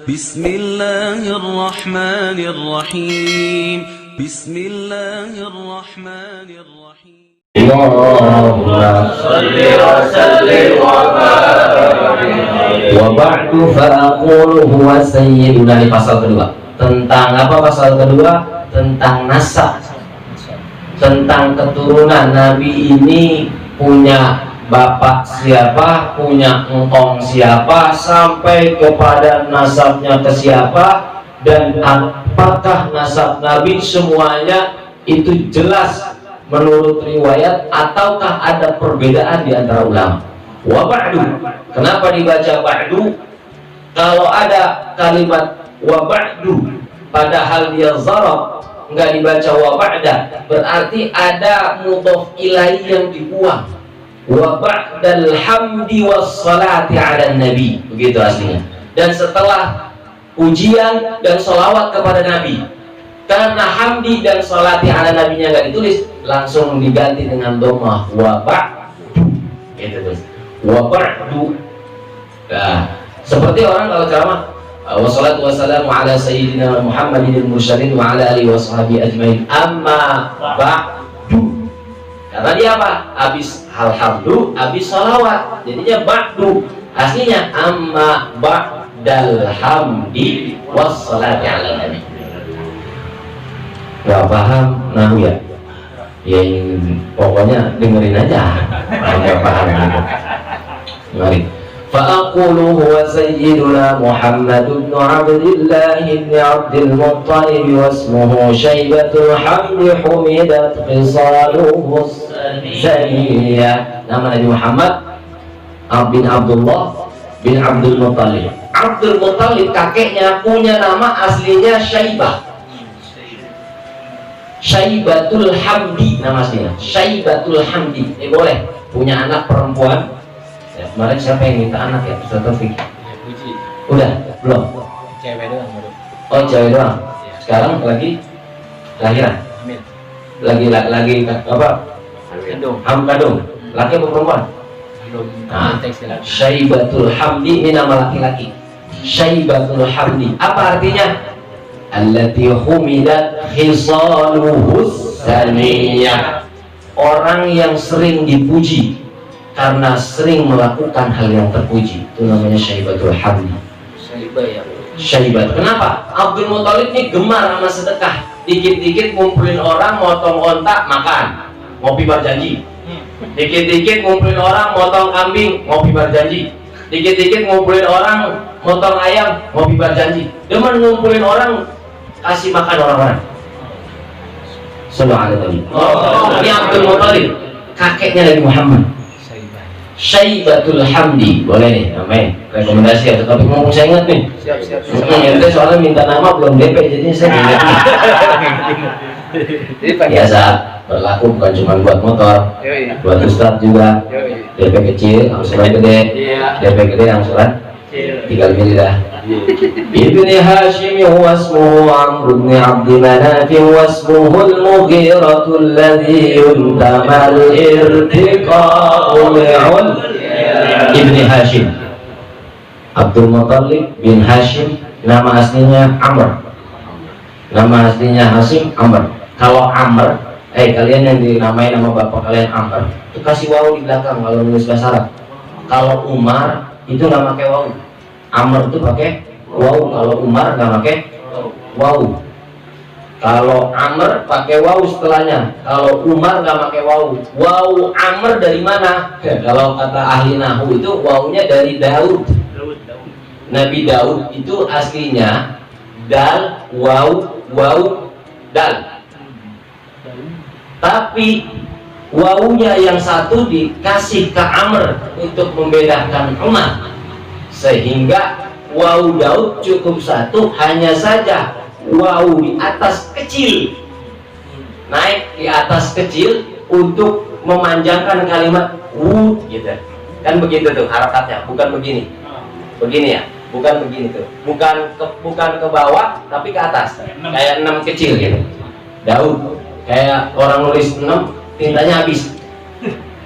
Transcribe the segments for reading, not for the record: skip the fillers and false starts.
Bismillahirrahmanirrahim. Bismillahirrahmanirrahim. Allahumma shalli wa sallim wa barik. Wa ba'du fa aqulu huwa sayyiduna. Di pasal kedua. Tentang apa pasal kedua? Tentang nasab. Tentang keturunan. Nabi ini punya bapak siapa, punya engkong siapa, sampai kepada nasabnya ke siapa, dan apakah nasab Nabi semuanya itu jelas menurut riwayat ataukah ada perbedaan di antara ulama. Wa ba'du. Kenapa dibaca ba'du? Kalau ada kalimat wa ba'du padahal dia zarab, enggak dibaca wa ba'da, berarti ada mudhof ilaih yang dibuang. Wa ba'dal hamdi was salati ala nabi, begitu aslinya. Dan setelah pujian dan sholawat kepada Nabi, karena hamdi dan sholati ala nabinya nggak ditulis, langsung diganti dengan dhammah wa ba'du, gitu terus. Wa ba'du. Nah, seperti orang kalau ceramah wassalatu wassalamu ala sayyidina Muhammadin al-mursyadin wa ala alihi washabihi ajmain, amma ba'du. Karena dia apa? Habis alhamdu, habis salawat, jadinya ba'du. Aslinya amma ba'dal hamdi wassalati ala nabi. Gak paham nahu ya? Ya pokoknya dengerin aja. Gak paham gitu. Mari. فأقول هو سيدنا محمد بن عبد الله بن عبد المطلب واسمه شيبة الحمد حمدت خصاله السنية. Nama Nabi Muhammad bin Abdullah bin Abdul Muttalib. Abdul Muttalib kakeknya punya nama aslinya Syaibah. Syaibatul Hamdi nama aslinya. Syaibatul Hamdi. Boleh punya anak perempuan. Ya, kemarin siapa yang minta anak ya? Ustaz Taufik. Udah? Belum? Cewek doang baru. Oh, cewek doang. Ya. Sekarang lagi lahiran. Amin. Lagi apa? Kadung. Laki atau perempuan? Belum. Nah, Syaibatul Hamdi ini nama laki-laki. Syaibatul Hamdi. Apa artinya? Allati humidat khisaluhus saniyah. Orang yang sering dipuji karena sering melakukan hal yang terpuji, itu namanya Syaibatul Hamdi. Syaibah ya. Syaibat. Kenapa? Abdul Muttalib ini gemar sama sedekah. Dikit-dikit ngumpulin orang, motong ontak, makan, ngopi berjanji. Dikit-dikit ngumpulin orang, motong kambing, ngopi berjanji. Dikit-dikit ngumpulin orang, motong ayam, ngopi berjanji. Demen ngumpulin orang, kasih makan orang-orang. Sallallahu alaihi wasallam. Ini Abdul Muttalib, kakeknya Nabi Muhammad. Syaibatul Hamdi. Boleh nih, amin. Rekomendasi atau topik ngomong saya ingat nih. Siap. Ente soalnya minta nama belum DP, jadinya saya ingat nih. Biasa berlaku bukan cuma buat motor, buat ustadz juga. DP kecil, angsuran gede. DP gede, angsuran tinggal milih dah. Ibni Hashim wasmuhu Amr bin Abdi Manaf wasmuhu al-Mughirah alladhi yuntamal irtiqa'u li'un. Ibni Hashim Abdul Muttalib bin Hashim, nama aslinya Amr. Nama aslinya Hashim Amr. Kalau Amr, kalian yang dinamai nama bapak kalian Amr, itu kasih waw di belakang kalau nulis bahasa Arab. Kalau Umar itu nggak pakai waw. Amr itu pakai waw, kalau Umar nggak pakai waw. Kalau Amr pakai waw setelahnya, kalau Umar nggak pakai waw. Waw Amr dari mana? Kalau kata ahli nahu itu wawnya dari Daud. Nabi Daud itu aslinya dal waw dal. Tapi wawunya yang satu dikasih ke Amr untuk membedakan Umar. Sehingga waw Daud cukup satu, hanya saja waw di atas kecil, naik di atas kecil untuk memanjangkan kalimat gitu kan, begitu tuh harakatnya, bukan begini ya, bukan begini tuh, bukan ke bawah tapi ke atas, kayak 6 kecil gitu. Daud kayak orang nulis 6 tintanya habis,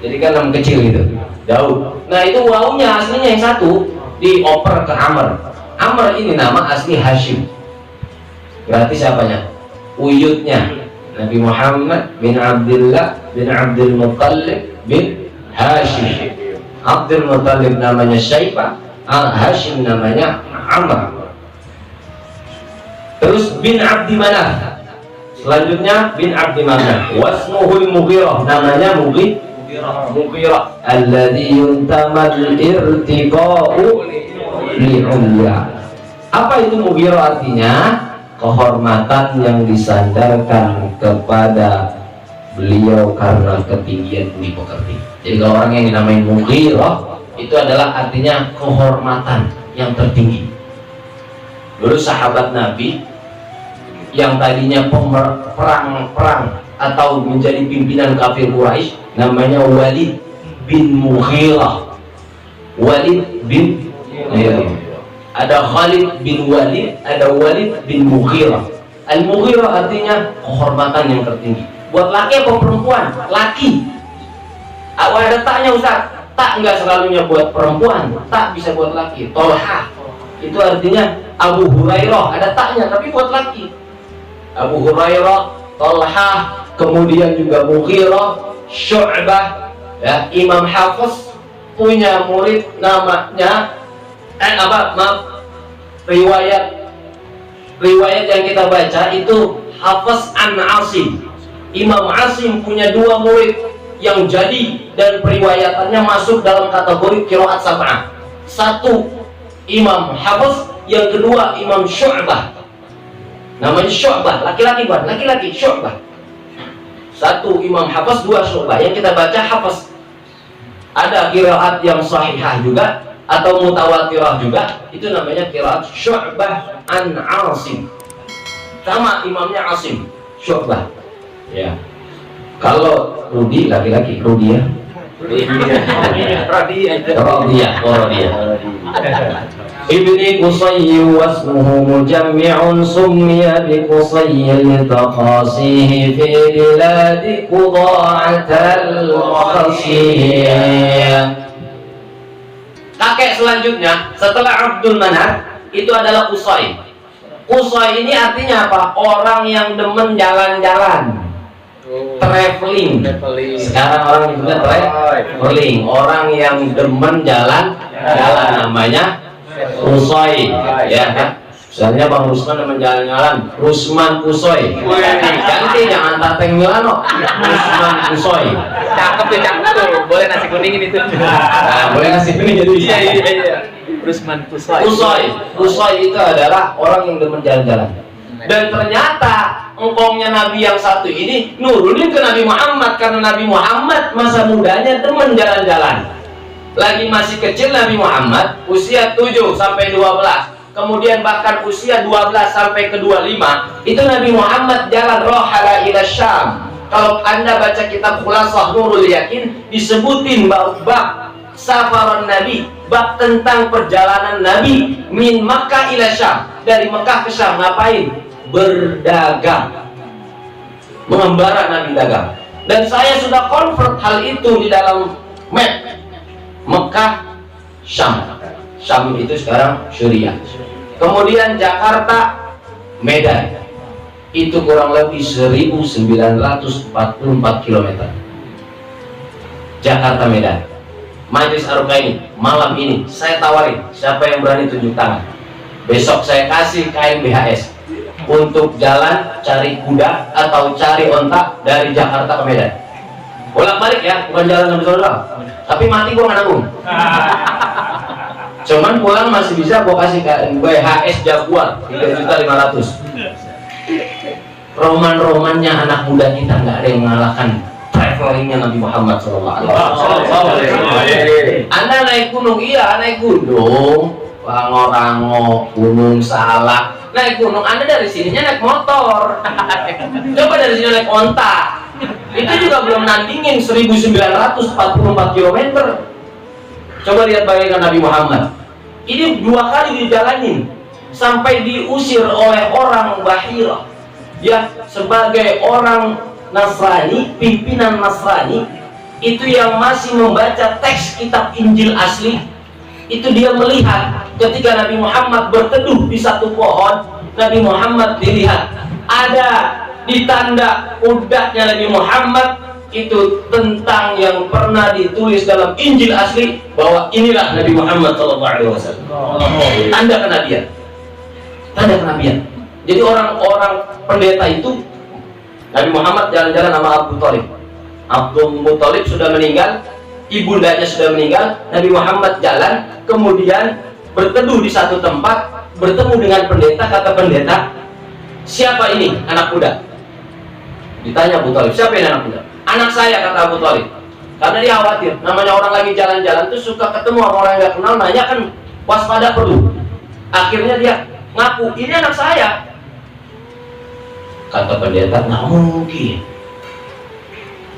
jadi kan 6 kecil gitu. Daud. Nah itu wawunya aslinya yang satu dioper ke Amr. Amr ini nama asli Hashim. Berarti siapanya? Uyutnya Nabi Muhammad bin Abdullah bin Abdul Muttalib bin Hashim. Abdul Muttalib namanya Syaibah, Hashim namanya Amr. Terus bin Abdi Manaf. Selanjutnya bin Abdi Manaf. Wasmuhul Mughirah, namanya Mughirah. Alladzi yuntamal irtiqa'u li'ulya. Apa itu Mughirah artinya? Kehormatan yang disandarkan kepada beliau karena ketinggian budi pekerti. Jadi kalau orang yang dinamai Mughirah itu adalah artinya kehormatan yang tertinggi. Dulu sahabat Nabi yang tadinya perang atau menjadi pimpinan kafir Quraisy namanya Walid bin Mughirah. Walid bin ada Khalid bin Walid, ada Walid bin Mughirah. Al-Mughirah artinya kehormatan yang tertinggi. Buat laki atau perempuan? Laki. Ada taknya Ustaz. Tak enggak selalunya buat perempuan, tak bisa buat laki. Tolha itu artinya Abu Hurairah, ada taknya tapi buat laki. Abu Hurairah, Tolha, kemudian juga Mughirah, Syu'bah, ya, Imam Hafiz punya murid namanya riwayat yang kita baca itu Hafiz an Asim. Imam Asim punya dua murid yang jadi dan periwayatannya masuk dalam kategori qiraat sab'ah. Satu Imam Hafiz, yang kedua Imam Syu'bah. Namanya Syu'bah, laki-laki bukan? Laki-laki Syu'bah. Satu Imam Hafiz, dua Syu'bah. Yang kita baca Hafiz. Ada qiraat yang sahihah juga atau mutawatirah juga, itu namanya qiraat Syu'bah an Asim. Sama imamnya Asim, Syu'bah. Ya. Kalau Rudi laki-laki, Rudi ya. Radiyah. Ibni Qusay wasmuhu mujammi'un summiya bi Qusay litaqasihi fi biladi Quda'atal Khasiyah. Kakek selanjutnya setelah Abdul Manaf itu adalah Qusay. Qusay ini artinya apa? Orang yang demen jalan-jalan, traveling. Sekarang orang juga traveling. Orang yang demen jalan-jalan namanya Qusay. Ya kan? Misalnya Bang Rusman demen jalan-jalan, Rusman Qusay. Ganti jangan Tateng Milano, Rusman Qusay. Cakep tuh, cakep tuh. Boleh nasi kuning ini tuh. Nah, boleh nasi kuning jadi bisa. Iya. Rusman Qusay. Qusay itu adalah orang yang demen jalan-jalan. Dan ternyata engkongnya Nabi yang satu ini nurunin ke Nabi Muhammad, karena Nabi Muhammad masa mudanya demen jalan-jalan. Lagi masih kecil Nabi Muhammad, usia 7 sampai 12. Kemudian bahkan usia 12 sampai ke 25, itu Nabi Muhammad jalan rohala ila Syam. Kalau Anda baca kitab Khulasah Nurul Yakin, disebutin bab safaran Nabi, bab tentang perjalanan Nabi min Makkah ila Syam. Dari Mekah ke Syam ngapain? Berdagang. Mengembara Nabi dagang. Dan saya sudah convert hal itu di dalam map Mekah, Syam. Syam itu sekarang Syria. Kemudian Jakarta, Medan. Itu kurang lebih 1944 km. Jakarta Medan. Majlis Ar-Ruqaini malam ini saya tawarin, siapa yang berani tunjuk tangan. Besok saya kasih KMBHS untuk jalan cari kuda atau cari ontak dari Jakarta ke Medan. Bolak-balik ya, bukan jalan sampai sana. Tapi mati gua nggak nanggung. Cuman pulang masih bisa gua kasih KMBHS Jaguar 3.500.000. Roman-romannya anak muda kita nggak ada yang mengalahkan travelingnya Nabi Muhammad SAW. Anda naik gunung, iya naik gunung, Rango-Rango, Gunung Salak, naik gunung. Anda dari sininya naik motor, coba dari sini naik onta, itu juga belum nandingin 1944 km. Coba lihat bayangkan Nabi Muhammad, ini 2 kali dijalanin sampai diusir oleh orang Bahira, ya, sebagai orang Nasrani, pimpinan Nasrani itu yang masih membaca teks kitab Injil asli. Itu dia melihat ketika Nabi Muhammad berteduh di satu pohon, Nabi Muhammad dilihat ada di tanda pundaknya Nabi Muhammad itu tentang yang pernah ditulis dalam Injil asli, bahwa inilah Nabi Muhammad SAW. Tanda kenabian. Tanda kenabian. Jadi orang-orang pendeta itu, Nabi Muhammad jalan-jalan sama Abu Thalib. Abdul Muthalib sudah meninggal, ibundanya sudah meninggal. Nabi Muhammad jalan, kemudian berteduh di satu tempat, bertemu dengan pendeta. Kata pendeta, siapa ini anak muda? Ditanya Abu Thalib, siapa ini anak muda? Anak saya, kata Abu Thalib. Karena dia khawatir, namanya orang lagi jalan-jalan tuh suka ketemu sama orang yang gak kenal, nanya kan waspada perlu. Akhirnya dia ngaku, ini anak saya. Kata pendeta, nggak mungkin.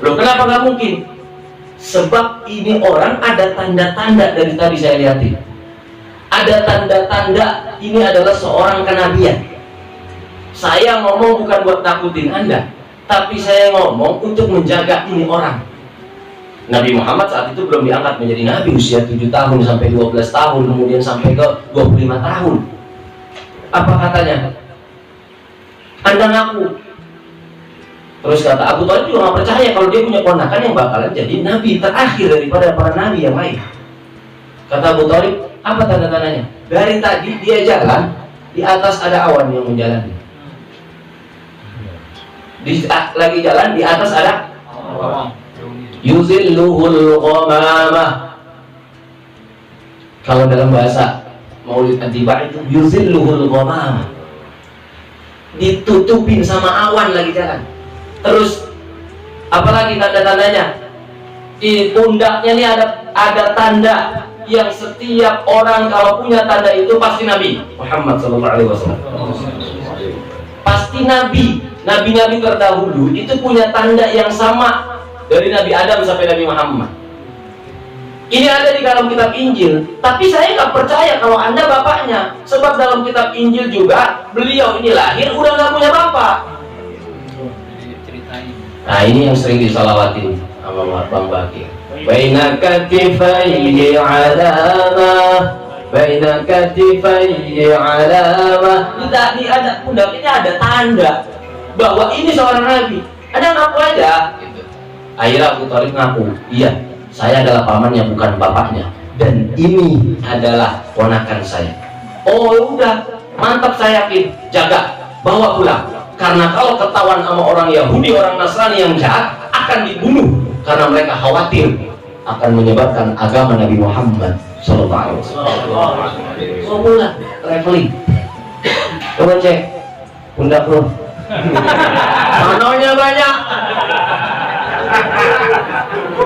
Loh, kenapa nggak mungkin? Sebab ini orang ada tanda-tanda dari tadi saya lihatin. Ada tanda-tanda ini adalah seorang kenabian. Saya ngomong bukan buat takutin Anda, tapi saya ngomong untuk menjaga ini orang. Nabi Muhammad saat itu belum diangkat menjadi nabi, usia 7 tahun sampai 12 tahun, kemudian sampai ke 25 tahun. Apa katanya? Anda ngaku. Terus kata Abu Thalib juga nggak percaya kalau dia punya ponakan yang bakalan jadi nabi terakhir daripada para nabi yang lain. Kata Abu Thalib, apa tanda-tandanya? Dari tadi dia jalan, di atas ada awan yang menjalani. Lagi jalan, di atas ada awan. Yuzilluhul ghamamah. Kalau dalam bahasa Maulid An-Tiba itu yuzilluhul ghamamah. Ditutupin sama awan lagi jalan. Terus apalagi tanda-tandanya? Di pundaknya ini ada tanda yang setiap orang kalau punya tanda itu pasti Nabi Muhammad SAW. Pasti Nabi. Nabi-nabi terdahulu itu punya tanda yang sama, dari Nabi Adam sampai Nabi Muhammad. Ini ada di dalam kitab Injil, tapi saya nggak percaya kalau Anda bapaknya, sebab dalam kitab Injil juga beliau ini lahir udah nggak punya bapak. Nah, ini yang sering disalawatin sama Bang Bakir. Baina katifaihi alamah, baina katifaihi alamah. Di ada pundaknya ada tanda bahwa ini seorang nabi. Ada ngaku aja. Gitu. Akhirnya Abu Thalib ngaku, iya, saya adalah pamannya bukan bapaknya, dan ini adalah ponakan saya. Oh udah, mantap, saya yakin. Jaga, bawa pulang. Karena kalau ketahuan sama orang Yahudi, orang Nasrani yang jahat, akan dibunuh. Karena mereka khawatir akan menyebarkan agama Nabi Muhammad SAW. Oh pulang, traveling. Coba cek pundak lo. Manonya banyak.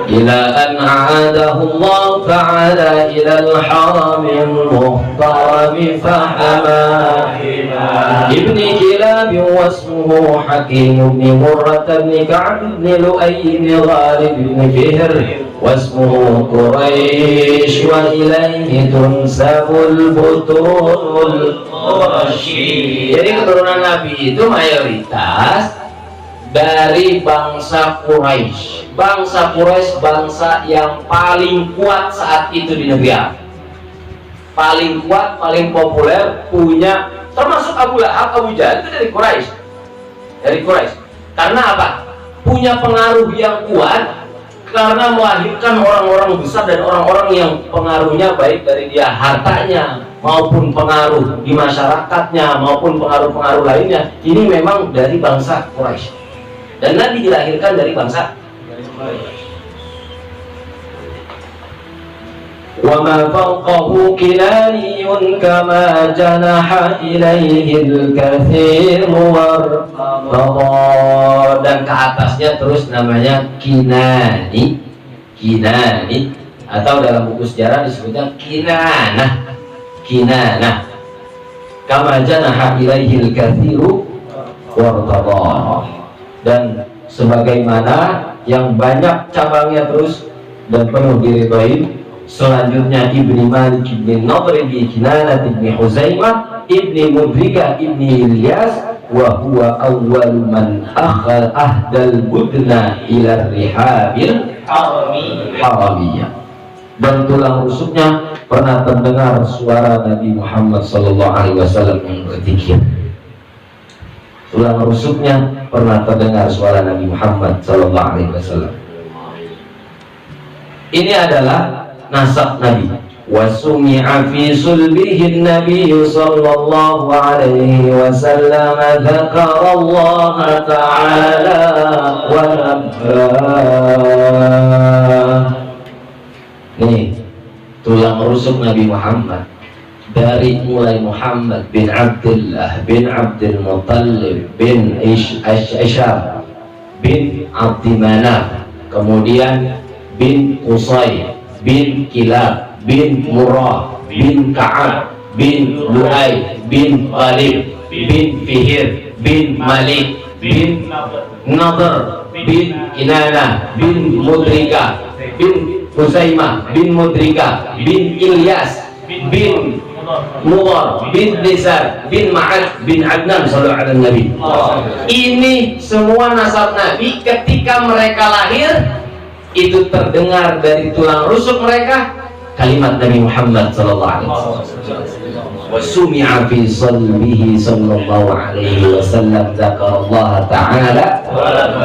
إلى أن عاده الله تعالى إلى الحرم المحترم فحمى ابن كلاب واسمه حكيم بن مرة بن كعب بن لؤي بن غالب بن فهر واسمه قريش وإليه تنسب البطون القرشي. Jadi keturunan Nabi itu mayoritas dari bangsa Quraisy. Bangsa Quraisy bangsa yang paling kuat saat itu di negeri Arab. Paling kuat, paling populer, punya, termasuk Abu Lahab, Abu Jahal itu dari Quraisy. Dari Quraisy. Karena apa? Punya pengaruh yang kuat karena melahirkan orang-orang besar dan orang-orang yang pengaruhnya baik dari dia hartanya maupun pengaruh di masyarakatnya maupun pengaruh-pengaruh lainnya. Ini memang dari bangsa Quraisy. Dan Nabi dilahirkan dari bangsa wa ma fawqahu kinaniyun kama janaha ilaihi al-kathir wartada. Dan ke atasnya terus namanya Kinani. Kinani atau dalam buku sejarah disebutnya Kinanah. Kinanah kama janaha ilaihi al-kathir wartada. Dan sebagaimana yang banyak cabangnya terus dan penuh diridhoi. Selanjutnya Ibni Malik Ibni Nadr Ibni Kinanah Ibni Huzaimah Ibni Mudrika Ibni Ilyas wa huwa awwalu man ahdal budna ila rihabil haramiyah. dan tulang rusuknya pernah terdengar suara Nabi Muhammad sallallahu alaihi wasallam yang berzikir. Tulang rusuknya pernah terdengar suara Nabi Muhammad sallallahu alaihi wasallam. Ini adalah nasab Nabi. Wa sumi'a fi sulbihi Nabi sallallahu alaihi wasallam dzakara Allah ta'ala wa nabbah. Nih, tulang rusuk Nabi Muhammad dari mulai Muhammad bin Abdullah bin Abdul Muttalib bin Ashar bin Abdi Manaf, kemudian bin Qusay bin Kilab bin Murrah bin Ka'ab bin Lu'ay bin Ghalib bin Fihir bin Malik bin Nadr bin Kinana bin Mudrika bin Husaimah bin Mudrika bin Ilyas bin Mudar bin Nizar bin Ma'ad bin Adnan sallallahu alaihi Nabi. Ini semua nasab Nabi. Ketika mereka lahir, itu terdengar dari tulang rusuk mereka kalimat Nabi Muhammad sallallahu alaihi wasallam. Wa sumi'a fi salbihi sallallahu alaihi wasallam dzakara Allah ta'ala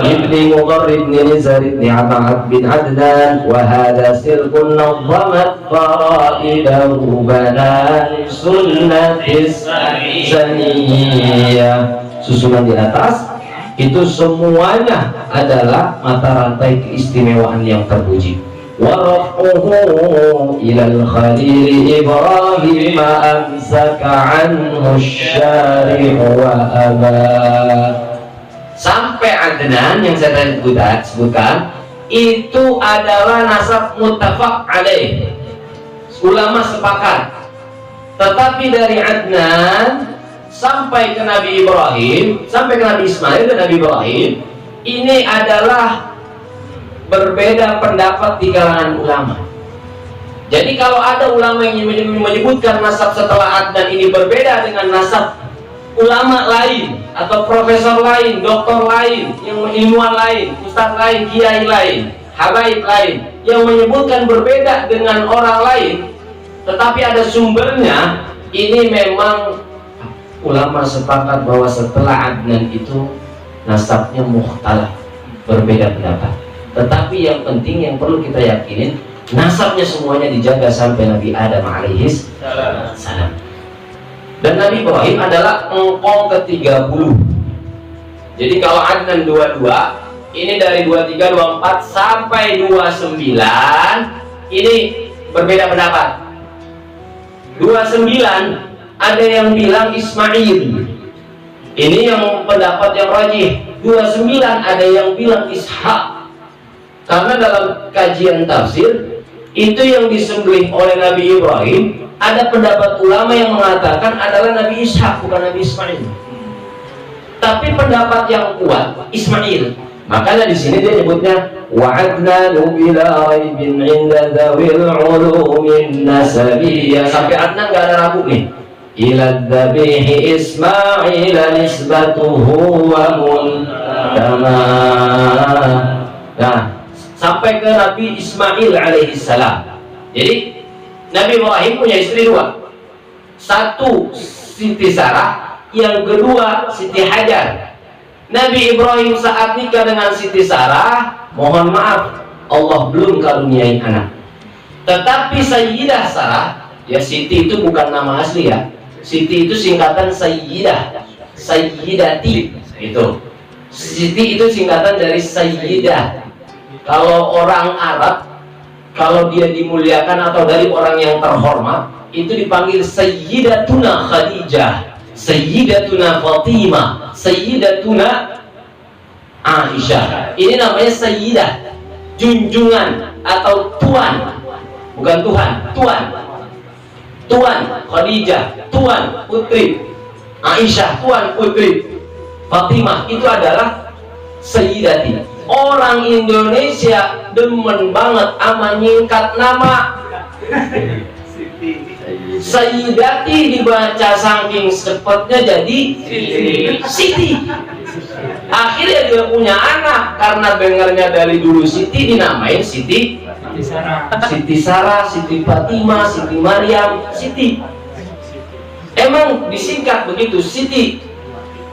ibni Mudar ibn Nizar ibn Ma'ad bin Adnan wa hadha sirqun nadhamat faraidahu banan sunnatis saniyah. Susunan di atas itu semuanya adalah mata rantai keistimewaan yang terpuji. Warafuhu ilal khalil Ibrahim amsaka anhu syari'u wa abah. Sampai Adnan yang saya sebutkan itu adalah nasab muttafaq alaih, ulama sepakat. Tetapi dari Adnan sampai ke Nabi Ibrahim, sampai ke Nabi Ismail dan Nabi Ibrahim, ini adalah berbeda pendapat di kalangan ulama. Jadi kalau ada ulama yang menyebutkan nasab setelah Adnan ini berbeda dengan nasab ulama lain atau profesor lain, doktor lain, yang ilmuwan lain, ustaz lain, kiai lain, habaib lain, yang menyebutkan berbeda dengan orang lain, tetapi ada sumbernya, ini memang ulama sepakat bahwa setelah Adnan itu nasabnya mukhtalaf, berbeda pendapat. Tetapi yang penting, yang perlu kita yakinin, nasabnya semuanya dijaga sampai Nabi Adam alaihis salam. Dan Nabi Ibrahim adalah engkong ke-30. Jadi kalau Adnan 22, ini dari 23, 24 sampai 29, ini berbeda pendapat. 29 ada yang bilang Ismail, ini yang pendapat yang rajih. 29 ada yang bilang Ishak. Karena dalam kajian tafsir itu yang disembelih oleh Nabi Ibrahim, ada pendapat ulama yang mengatakan adalah Nabi Ishak, bukan Nabi Ismail. Tapi pendapat yang kuat Ismail. Makanya di sini dia nyebutnya wa'adnanu bila raibin inda dzawil ulumin nasabiyah. Sampai Adnan gak ada ragu nih. Ila dhabihi Ismail nisbatuhu wa muntama. Nah, sampai ke Nabi Ismail alaihissalam. Jadi Nabi Ibrahim punya istri dua. Satu Siti Sarah, yang kedua Siti Hajar. Nabi Ibrahim saat nikah dengan Siti Sarah, mohon maaf, Allah belum karuniai anak. Tetapi Sayyidah Sarah, ya Siti itu bukan nama asli ya. Siti itu singkatan Sayyidah, Sayyidati itu. Siti itu singkatan dari Sayyidah. Kalau orang Arab, kalau dia dimuliakan atau dari orang yang terhormat, itu dipanggil Sayyidatuna Khadijah, Sayyidatuna Fatimah, Sayyidatuna Aisyah. Ini namanya Sayyidah, junjungan atau tuan, bukan Tuhan, tuan. Tuan Khadijah, tuan putri Aisyah, tuan putri Fatimah, itu adalah Sayyidati. Orang Indonesia demen banget ama nyingkat nama. Sayyidati dibaca saking cepetnya jadi Siti. Akhirnya dia punya anak karena dengarnya dari dulu Siti, dinamain Siti Siti Sarah, Siti Fatimah, Siti Maryam, Siti. Emang disingkat begitu, Siti.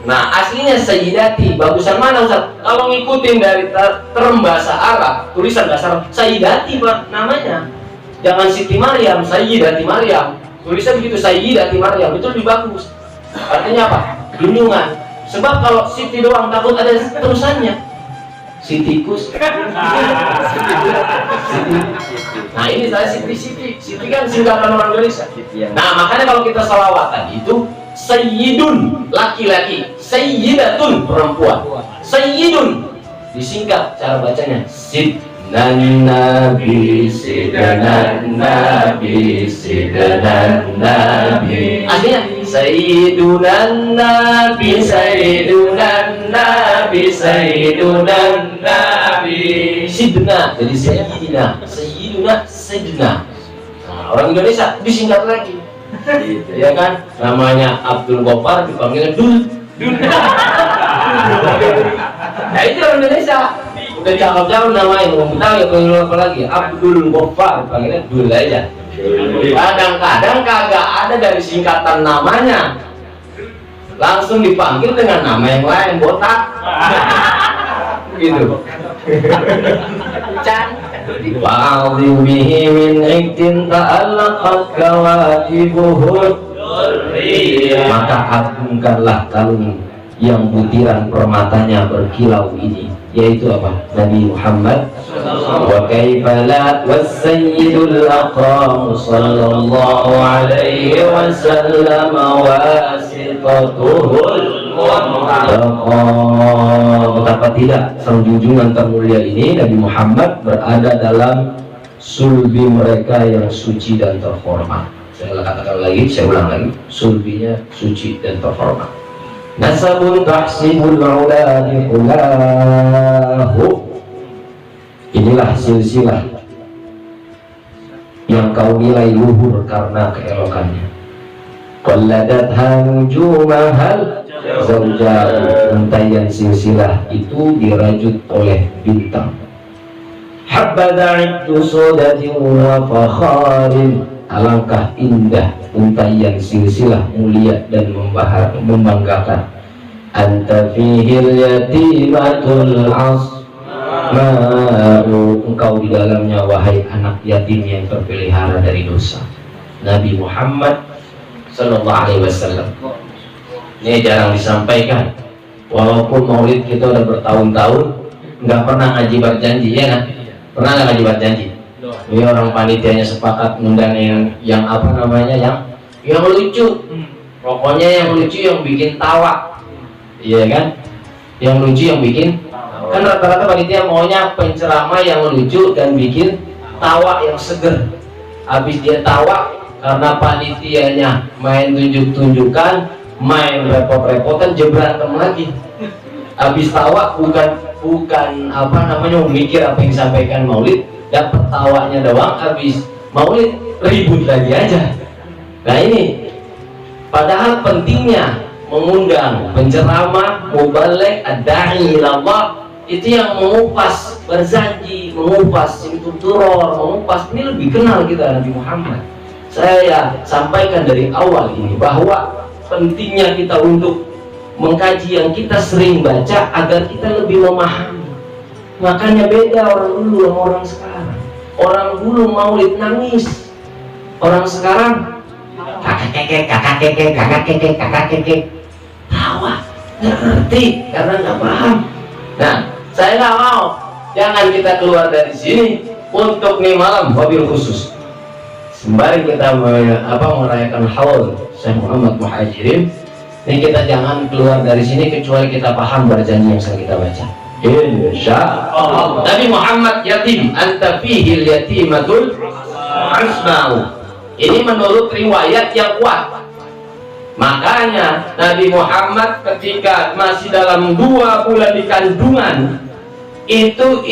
Nah, aslinya Sayyidati. Bagusan mana Ustaz? Kalau ngikutin dari term bahasa Arab, tulisan bahasa Arab, Sayyidati Pak namanya. Jangan Siti Maryam, Sayyidati Maryam. Tulisan begitu, Sayyidati Maryam, itu lebih bagus. Artinya apa? Junjungan. Sebab kalau Siti doang takut ada terusannya. Sitikus. Nah, ini saya Siti. Siti kan singkatan orang Indonesia. Nah, makanya kalau kita salawatan itu Sayyidun laki-laki, Sayyidatun perempuan. Sayyidun disingkat cara bacanya Sidnan Nabi, Sidnan Nabi, Sidnan Nabi. Artinya Sayyidunan Nabi, Sayyidunan Nabi, Sayyidunan Nabi. Sidna jadi Sayyidina, Sayyiduna, Sayyidina. Nah, orang Indonesia disingkat lagi. Ya kan, namanya Abdul Ghaffar dipanggilnya Dul. Nah itu orang Indonesia udah cakep-cakep namanya, mau tahu ya panggil apa lagi? Abdul Ghaffar dipanggilnya Dul aja. Kadang-kadang kagak ada dari singkatan namanya, langsung dipanggil dengan nama yang lain, botak. Gitu. Wa'adhim bihi min iktin ta'allaqat kawakibuhud. Maka agungkanlah kalung yang butiran permatanya berkilau ini, yaitu apa? Nabi Muhammad. Wa kaifalat was-sayyidul aqram sallallahu alaihi wasallam wasitatuhul betapa tidak sang junjungan termulia ini Nabi Muhammad berada dalam sulbi mereka yang suci dan terhormat. Saya katakan lagi, saya ulang lagi, sulbinya suci dan terhormat. Nasabun tahsibul maulani kulahu. Inilah silsilah yang kau nilai luhur karena keelokannya. Qalladatha nujumahal zawjah. Untayan silsilah itu dirajut oleh bintang. Habba iddu sodatin wa fakharin. Alangkah indah untayan silsilah mulia dan membanggakan. Anta fihil yatimatul asma'u. Engkau di dalamnya wahai anak yatim yang terpelihara dari dosa. Nabi Muhammad Sallallahu Alaihi Wasallam. Ini jarang disampaikan. Walaupun maulid kita udah bertahun-tahun nggak pernah ngaji berjanji, ya kan? Pernah nggak ngaji berjanji? Ini orang panitianya sepakat ngundang yang apa namanya, yang lucu. Pokoknya yang lucu, yang bikin tawa, iya kan? Yang lucu yang bikin. Kan rata-rata panitia maunya penceramah yang lucu dan bikin tawa yang seger. Habis dia tawa karena panitianya main tunjuk-tunjukkan, main repot-repotan, berantem lagi. Habis tawa bukan apa namanya mikir apa yang disampaikan maulid, dapat tawanya doang, habis maulid ribut lagi aja. Nah ini padahal pentingnya mengundang penceramah, mubaligh, ad-da'i ilallah, itu yang mengupas berjanji, mengupas simtuturor, mengupas, ini lebih kenal kita Nabi Muhammad. Saya sampaikan dari awal ini bahwa pentingnya kita untuk mengkaji yang kita sering baca agar kita lebih memahami. Makanya beda orang dulu sama orang sekarang. Orang dulu maulid nangis, orang sekarang kakak kekek tawa, nggak ngerti karena nggak paham. Nah, saya nggak mau, jangan kita keluar dari sini untuk nih malam wabil khusus. Sembari kita merayakan haul Syekh Muhammad Muhajirin, ini kita jangan keluar dari sini kecuali kita paham berjanji yang sedang kita baca. Insya Allah. Nabi Muhammad yatim, anta fihil yatimatul asma'u. Ini menurut riwayat yang kuat. Makanya Nabi Muhammad ketika masih dalam 2 bulan di kandungan, itu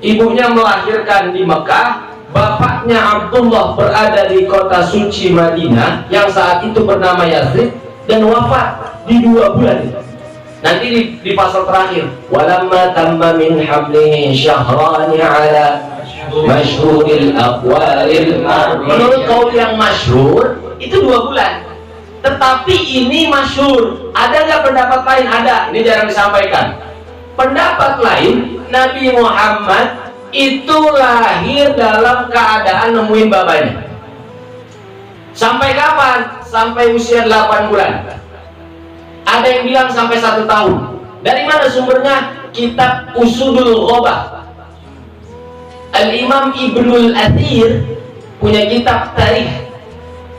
ibunya melahirkan di Mekah, bapaknya Abdullah berada di kota suci Madinah yang saat itu bernama Yathrib, dan wafat di 2 bulan itu. Nanti di pasal terakhir, walamma tamma min hablihi syahrani ala masyhuril aqwalil menurut kaul yang masyhur itu 2 bulan. Tetapi ini masyhur. Ada nggak pendapat lain? Ada. Ini jarang disampaikan. Pendapat lain, Nabi Muhammad itu lahir dalam keadaan nemuin bapaknya. Sampai kapan? Sampai usia 8 bulan. Ada yang bilang sampai 1 tahun. Dari mana sumbernya? Kitab Usudul Ghobah. Al-Imam Ibnul Athir punya kitab tarikh.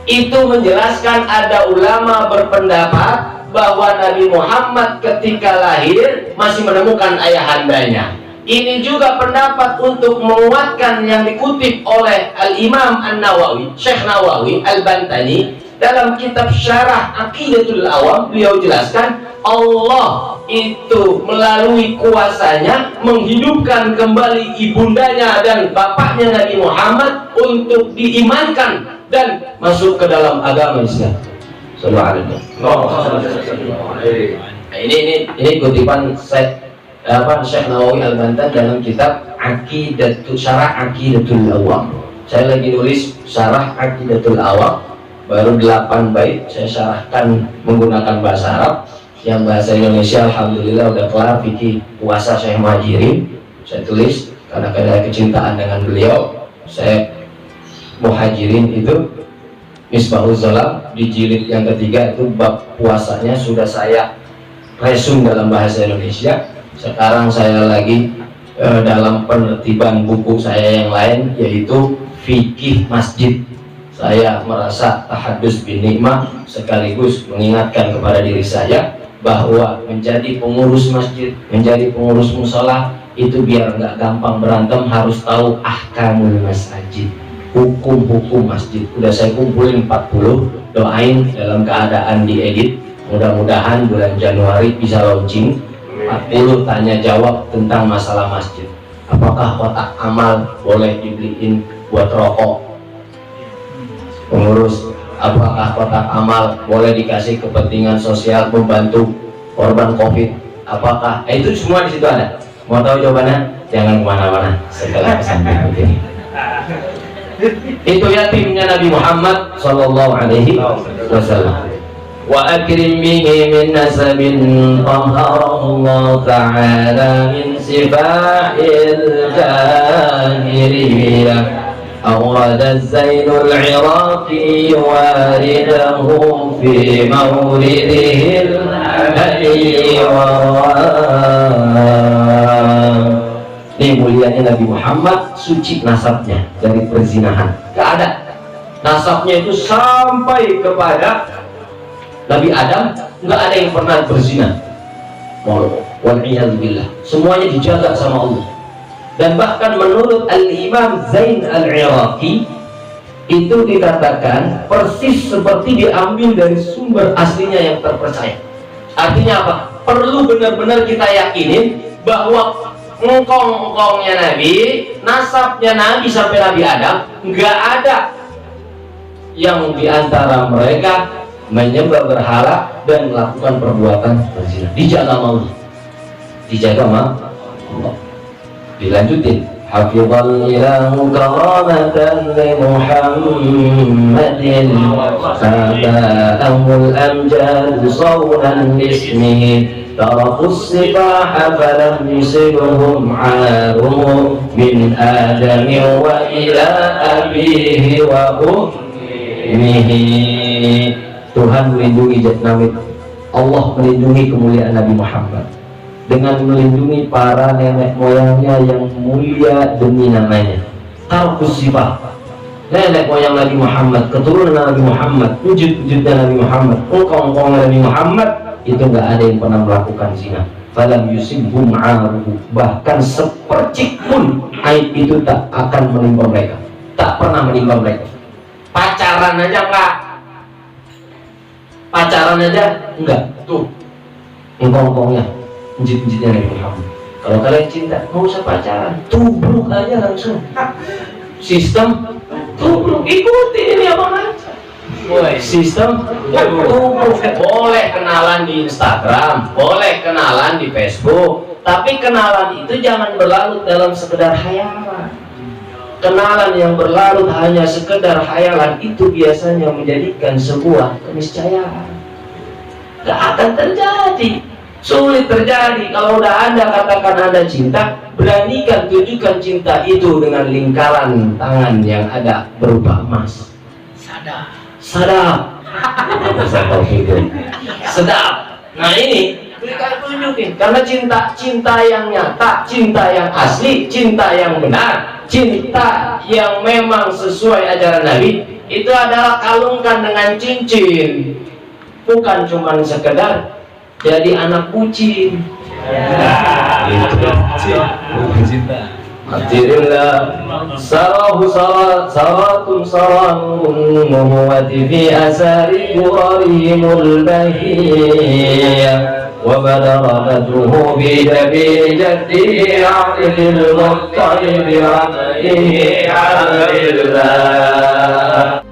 Itu menjelaskan ada ulama berpendapat bahwa Nabi Muhammad ketika lahir masih menemukan ayahandanya. Ini juga pendapat untuk menguatkan yang dikutip oleh Al-Imam An-Nawawi, Syekh Nawawi Al-Bantani dalam kitab Syarah Aqidatul Awam. Beliau jelaskan Allah itu melalui kuasanya menghidupkan kembali ibundanya dan bapaknya Nabi Muhammad untuk diimankan dan masuk ke dalam agama Islam. Sallallahu alaihi. Ini kutipan Syekh Nawawi Al-Bantan dalam kitab Syarah Aqidatul Awam. Saya lagi nulis Syarah Aqidatul Awam, baru 8 bait saya syarahkan menggunakan bahasa Arab. Yang bahasa Indonesia alhamdulillah udah kelar, fikih puasa Syekh Muhajirin saya tulis karena ada kecintaan dengan beliau. Saya Muhajirin itu Misbahuz Zalam di jilid yang ketiga itu bab puasanya sudah saya resum dalam bahasa Indonesia. Sekarang saya lagi dalam penertiban buku saya yang lain, yaitu fikih masjid. Saya merasa tahadus bin nikmah sekaligus mengingatkan kepada diri saya bahwa menjadi pengurus masjid, menjadi pengurus musola itu biar nggak gampang berantem harus tahu ahkamul masjid, hukum-hukum masjid. Udah saya kumpulin 40, doain dalam keadaan diedit, mudah-mudahan bulan Januari bisa launching. 40 tanya jawab tentang masalah masjid. Apakah kotak amal boleh dibeliin buat rokok pengurus? Apakah kotak amal boleh dikasih kepentingan sosial membantu korban COVID? Apakah itu semua di situ ada? Mau tahu jawabannya? Jangan kemana-mana setelah pesan berikut ini. Itu yatimnya Nabi Muhammad Sallallahu Alaihi Wasallam. Wa akrim bihi min nasabin tahharallahu ta'ala min sifahil jahiliyah. أورد الزين العراقي وارده في مورده الهدي Ini mulianya Nabi Muhammad, suci nasabnya dari perzinahan. Gak ada. Nasabnya itu sampai kepada Nabi Adam, nggak ada yang pernah berzina. Wal'iyadzubillah. Semuanya dijaga sama Allah. Dan bahkan menurut Al-Imam Zain Al-Iraqi itu dikatakan persis seperti diambil dari sumber aslinya yang terpercaya. Artinya apa? Perlu benar-benar kita yakinin bahwa engkong-engkongnya Nabi, nasabnya Nabi sampai Nabi Adam, nggak ada yang diantara mereka menyembah berhala dan melakukan perbuatan berzina. Dijaga Allah. Dijaga Allah. Dilanjutin, hafizal ilahu karamatan li Muhammadin sabahul amjad sawnan lismihi tarafus sifaha falam yusibhum arum min adami wa ila abihi wa ummihi. Tuhan melindungi Nabi, Allah melindungi kemuliaan Nabi Muhammad dengan melindungi para nenek moyangnya yang mulia demi namanya. Tarkus sifat, nenek moyang Nabi Muhammad, keturunan Nabi Muhammad, wujud-wujudnya Nabi Muhammad, engkong-engkong Nabi Muhammad itu nggak ada yang pernah melakukan zina. Falam yusibhum aruhu, bahkan sepercik pun aib itu tak akan menimpa mereka, tak pernah menimpa mereka. Pacaran aja enggak, pacaran aja enggak. Tuh engkong-engkongnya, masjid-masjidnya Nabi Muhammad. Kalau kalian cinta, mau usah pacaran, tubruk aja langsung. Sistem tubruk, ikuti ini abang aja. Sistem tubruk. Boleh kenalan di Instagram, boleh kenalan di Facebook, tapi kenalan itu jangan berlarut dalam sekedar hayalan. kenalan yang berlarut hanya sekedar khayalan, itu biasanya menjadikan sebuah keniscayaan. Gak akan terjadi, sulit terjadi. Kalau udah Anda katakan Anda cinta, beranikan tunjukkan cinta itu dengan lingkaran tangan yang ada berupa emas. Sadap. Sedap. Nah ini berikan tunjukin, karena cinta yang nyata, cinta yang asli, cinta yang benar, cinta yang memang sesuai ajaran Nabi, itu adalah kalungkan dengan cincin, bukan cuma sekedar jadi anak bucin. Cinta. Hadirillah, sarahu saratun saranun muhwati fi asari kurimul bahiyah وبدر بدره بجبين جده عبد المطلب عبده عبد الله.